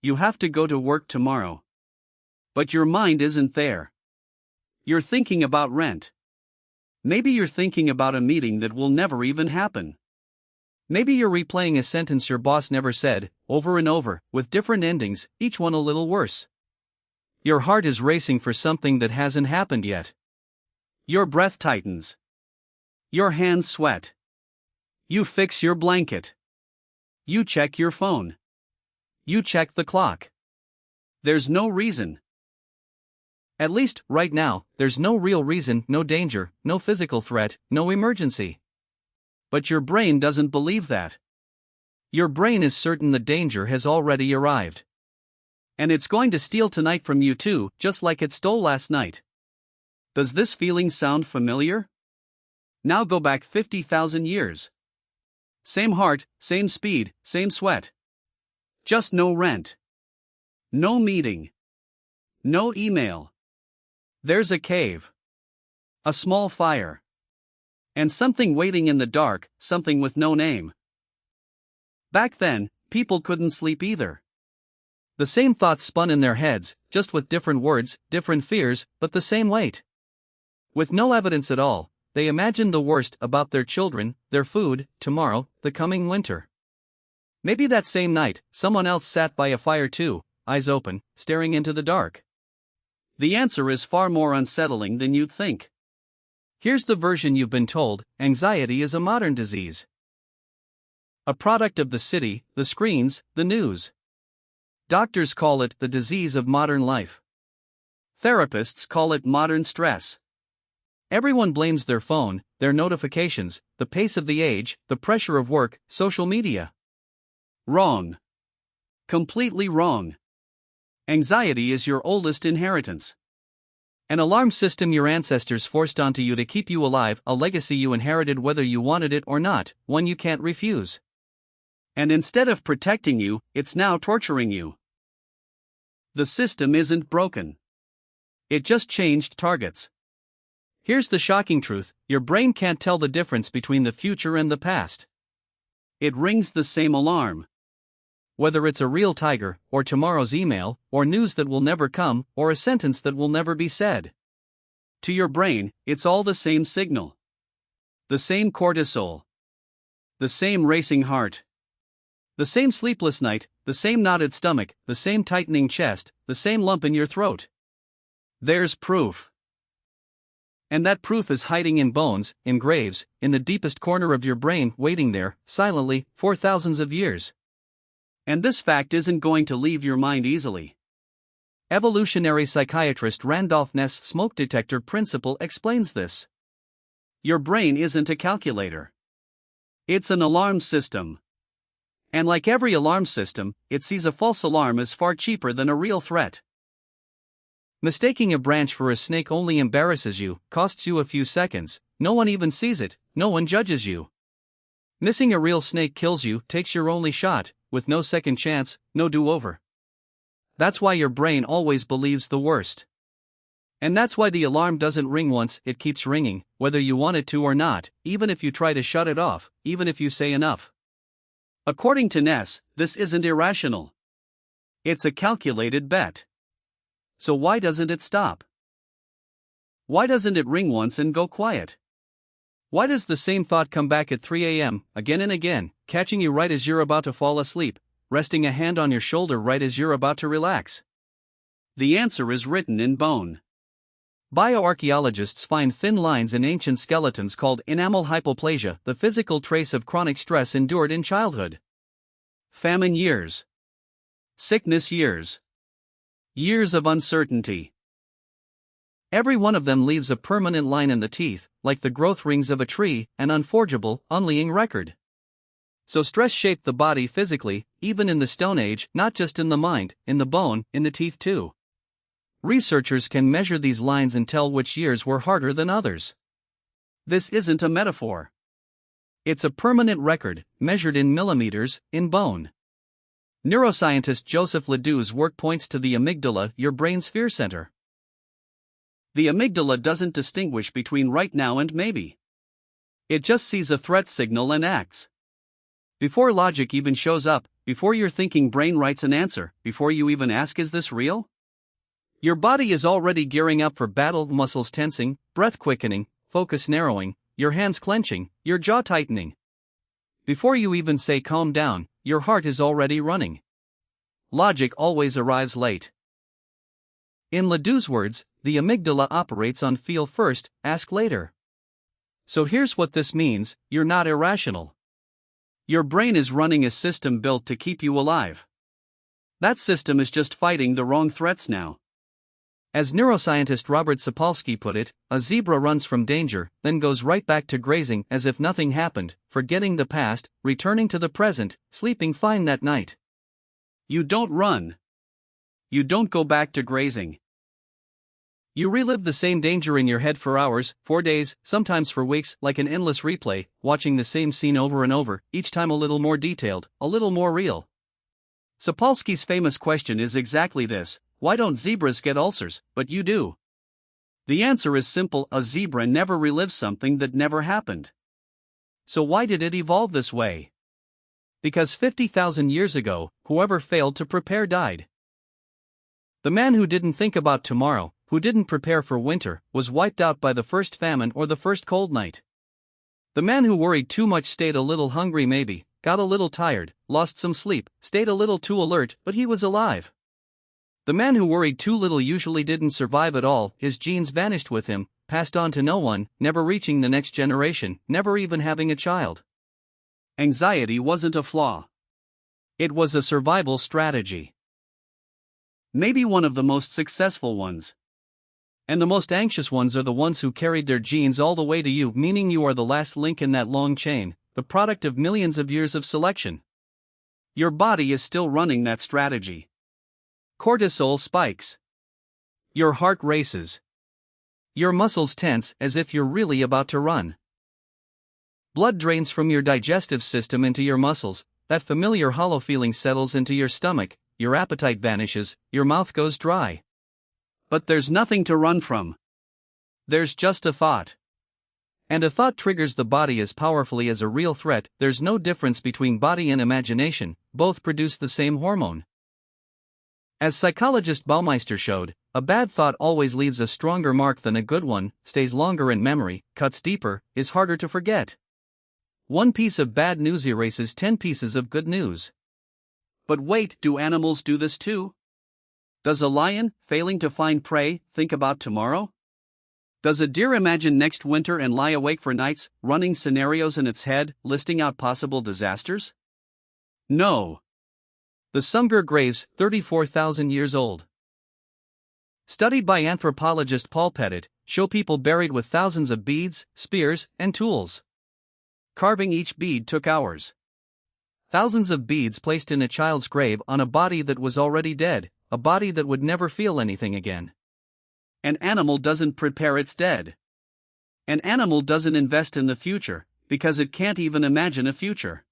you have to go to work tomorrow. But your mind isn't there. You're thinking about rent. Maybe you're thinking about a meeting that will never even happen. Maybe you're replaying a sentence your boss never said, over and over, with different endings, each one a little worse. Your heart is racing for something that hasn't happened yet. Your breath tightens. Your hands sweat. You fix your blanket. You check your phone. You check the clock. There's no reason. At least, right now, there's no real reason, no danger, no physical threat, no emergency. But your brain doesn't believe that. Your brain is certain the danger has already arrived. And it's going to steal tonight from you too, just like it stole last night. Does this feeling sound familiar? Now go back 50,000 years. Same heart, same speed, same sweat. Just no rent. No meeting. No email. There's a cave. A small fire. And something waiting in the dark, something with no name. Back then, people couldn't sleep either. The same thoughts spun in their heads, just with different words, different fears, but the same weight. With no evidence at all, they imagined the worst about their children, their food, tomorrow, the coming winter. Maybe that same night, someone else sat by a fire too, eyes open, staring into the dark. The answer is far more unsettling than you'd think. Here's the version you've been told: anxiety is a modern disease. A product of the city, the screens, the news. Doctors call it the disease of modern life. Therapists call it modern stress. Everyone blames their phone, their notifications, the pace of the age, the pressure of work, social media. Wrong. Completely wrong. Anxiety is your oldest inheritance. An alarm system your ancestors forced onto you to keep you alive, a legacy you inherited whether you wanted it or not, one you can't refuse. And instead of protecting you, it's now torturing you. The system isn't broken. It just changed targets. Here's the shocking truth: your brain can't tell the difference between the future and the past. It rings the same alarm. Whether it's a real tiger, or tomorrow's email, or news that will never come, or a sentence that will never be said. To your brain, it's all the same signal. The same cortisol. The same racing heart. The same sleepless night, the same knotted stomach, the same tightening chest, the same lump in your throat. There's proof. And that proof is hiding in bones, in graves, in the deepest corner of your brain, waiting there, silently, for thousands of years. And this fact isn't going to leave your mind easily. Evolutionary psychiatrist Randolph Ness' smoke detector principle explains this. Your brain isn't a calculator. It's an alarm system. And like every alarm system, it sees a false alarm as far cheaper than a real threat. Mistaking a branch for a snake only embarrasses you, costs you a few seconds, no one even sees it, no one judges you. Missing a real snake kills you, takes your only shot, with no second chance, no do-over. That's why your brain always believes the worst. And that's why the alarm doesn't ring once, it keeps ringing, whether you want it to or not, even if you try to shut it off, even if you say enough. According to Ness, this isn't irrational. It's a calculated bet. So why doesn't it stop? Why doesn't it ring once and go quiet? Why does the same thought come back at 3 a.m., again and again, catching you right as you're about to fall asleep, resting a hand on your shoulder right as you're about to relax? The answer is written in bone. Bioarchaeologists find thin lines in ancient skeletons called enamel hypoplasia, the physical trace of chronic stress endured in childhood. Famine years. Sickness years. Years of uncertainty. Every one of them leaves a permanent line in the teeth, like the growth rings of a tree, an unforgeable, unleaing record. So stress shaped the body physically, even in the Stone Age, not just in the mind, in the bone, in the teeth too. Researchers can measure these lines and tell which years were harder than others. This isn't a metaphor. It's a permanent record, measured in millimeters, in bone. Neuroscientist Joseph LeDoux's work points to the amygdala, your brain's fear center. The amygdala doesn't distinguish between right now and maybe. It just sees a threat signal and acts. Before logic even shows up, before your thinking brain writes an answer, before you even ask, is this real? Your body is already gearing up for battle, muscles tensing, breath quickening, focus narrowing, your hands clenching, your jaw tightening. Before you even say calm down, your heart is already running. Logic always arrives late. In LeDoux's words, the amygdala operates on feel first, ask later. So here's what this means: you're not irrational. Your brain is running a system built to keep you alive. That system is just fighting the wrong threats now. As neuroscientist Robert Sapolsky put it, a zebra runs from danger, then goes right back to grazing as if nothing happened, forgetting the past, returning to the present, sleeping fine that night. You don't run. You don't go back to grazing. You relive the same danger in your head for hours, for days, sometimes for weeks, like an endless replay, watching the same scene over and over, each time a little more detailed, a little more real. Sapolsky's famous question is exactly this: why don't zebras get ulcers, but you do? The answer is simple: a zebra never relives something that never happened. So why did it evolve this way? Because 50,000 years ago, whoever failed to prepare died. The man who didn't think about tomorrow, who didn't prepare for winter, was wiped out by the first famine or the first cold night. The man who worried too much stayed a little hungry, maybe, got a little tired, lost some sleep, stayed a little too alert, but he was alive. The man who worried too little usually didn't survive at all, his genes vanished with him, passed on to no one, never reaching the next generation, never even having a child. Anxiety wasn't a flaw. It was a survival strategy. Maybe one of the most successful ones. And the most anxious ones are the ones who carried their genes all the way to you, meaning you are the last link in that long chain, the product of millions of years of selection. Your body is still running that strategy. Cortisol spikes. Your heart races. Your muscles tense as if you're really about to run. Blood drains from your digestive system into your muscles, that familiar hollow feeling settles into your stomach, your appetite vanishes, your mouth goes dry. But there's nothing to run from. There's just a thought. And a thought triggers the body as powerfully as a real threat. There's no difference between body and imagination, both produce the same hormone. As psychologist Baumeister showed, a bad thought always leaves a stronger mark than a good one, stays longer in memory, cuts deeper, is harder to forget. One piece of bad news erases 10 pieces of good news. But wait, do animals do this too? Does a lion, failing to find prey, think about tomorrow? Does a deer imagine next winter and lie awake for nights, running scenarios in its head, listing out possible disasters? No. The Sumger graves, 34,000 years old. Studied by anthropologist Paul Pettit, show people buried with thousands of beads, spears, and tools. Carving each bead took hours. Thousands of beads placed in a child's grave on a body that was already dead, a body that would never feel anything again. An animal doesn't prepare its dead. An animal doesn't invest in the future, because it can't even imagine a future.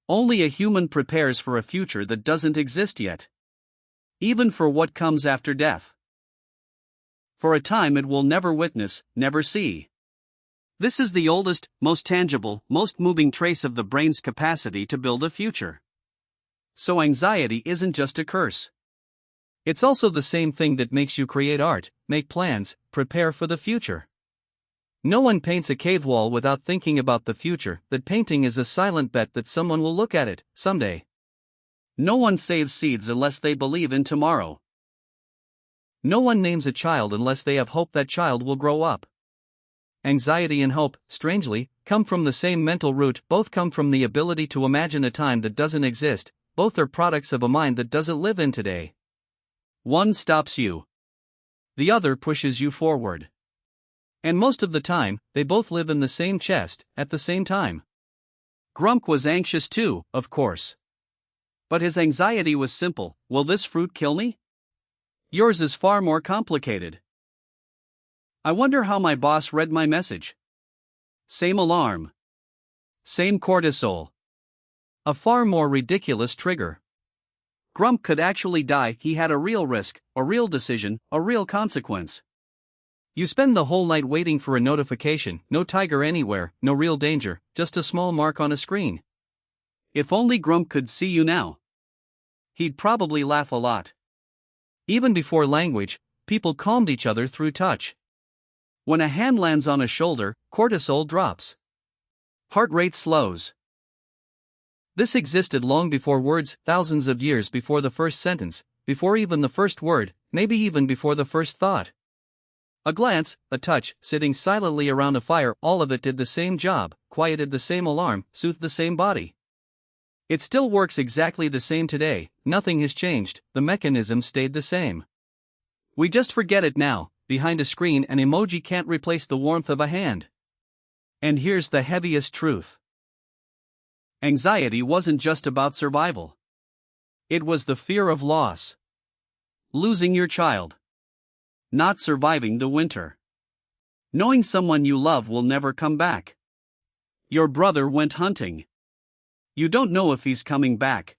Only a human prepares for a future that doesn't exist yet. Even for what comes after death. For a time it will never witness, never see. This is the oldest, most tangible, most moving trace of the brain's capacity to build a future. So anxiety isn't just a curse. It's also the same thing that makes you create art, make plans, prepare for the future. No one paints a cave wall without thinking about the future. That painting is a silent bet that someone will look at it, someday. No one saves seeds unless they believe in tomorrow. No one names a child unless they have hope that child will grow up. Anxiety and hope, strangely, come from the same mental root. Both come from the ability to imagine a time that doesn't exist. Both are products of a mind that doesn't live in today. One stops you. The other pushes you forward. And most of the time, they both live in the same chest, at the same time. Grump was anxious too, of course. But his anxiety was simple: will this fruit kill me? Yours is far more complicated. I wonder how my boss read my message. Same alarm. Same cortisol. A far more ridiculous trigger. Grump could actually die. He had a real risk, a real decision, a real consequence. You spend the whole night waiting for a notification, no tiger anywhere, no real danger, just a small mark on a screen. If only Grump could see you now. He'd probably laugh a lot. Even before language, people calmed each other through touch. When a hand lands on a shoulder, cortisol drops. Heart rate slows. This existed long before words, thousands of years before the first sentence, before even the first word, maybe even before the first thought. A glance, a touch, sitting silently around a fire, all of it did the same job, quieted the same alarm, soothed the same body. It still works exactly the same today, nothing has changed, the mechanism stayed the same. We just forget it now. Behind a screen, an emoji can't replace the warmth of a hand. And here's the heaviest truth. Anxiety wasn't just about survival. It was the fear of loss. Losing your child. Not surviving the winter. Knowing someone you love will never come back. Your brother went hunting. You don't know if he's coming back.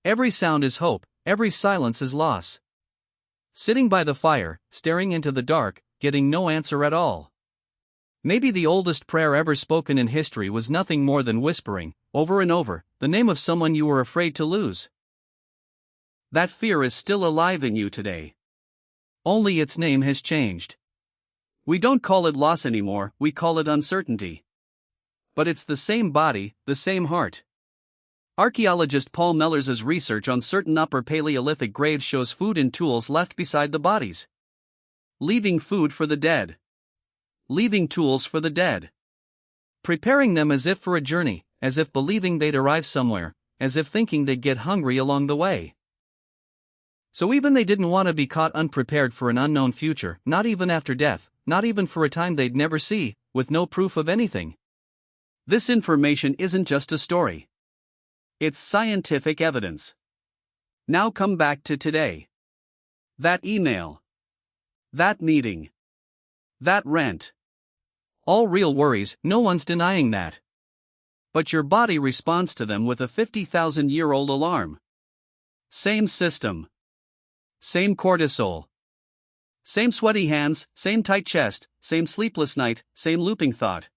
Every sound is hope, every silence is loss. Sitting by the fire, staring into the dark, getting no answer at all. Maybe the oldest prayer ever spoken in history was nothing more than whispering, over and over, the name of someone you were afraid to lose. That fear is still alive in you today. Only its name has changed. We don't call it loss anymore, we call it uncertainty. But it's the same body, the same heart. Archaeologist Paul Mellers's research on certain Upper Paleolithic graves shows food and tools left beside the bodies. Leaving food for the dead. Leaving tools for the dead. Preparing them as if for a journey, as if believing they'd arrive somewhere, as if thinking they'd get hungry along the way. So even they didn't want to be caught unprepared for an unknown future, not even after death, not even for a time they'd never see, with no proof of anything. This information isn't just a story. It's scientific evidence. Now come back to today. That email. That meeting. That rent. All real worries, no one's denying that. But your body responds to them with a 50,000-year-old alarm. Same system. Same cortisol. Same sweaty hands, same tight chest, same sleepless night, same looping thought.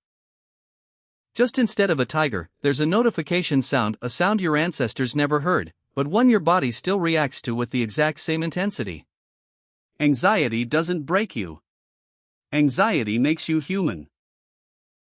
Just instead of a tiger, there's a notification sound, a sound your ancestors never heard, but one your body still reacts to with the exact same intensity. Anxiety doesn't break you. Anxiety makes you human.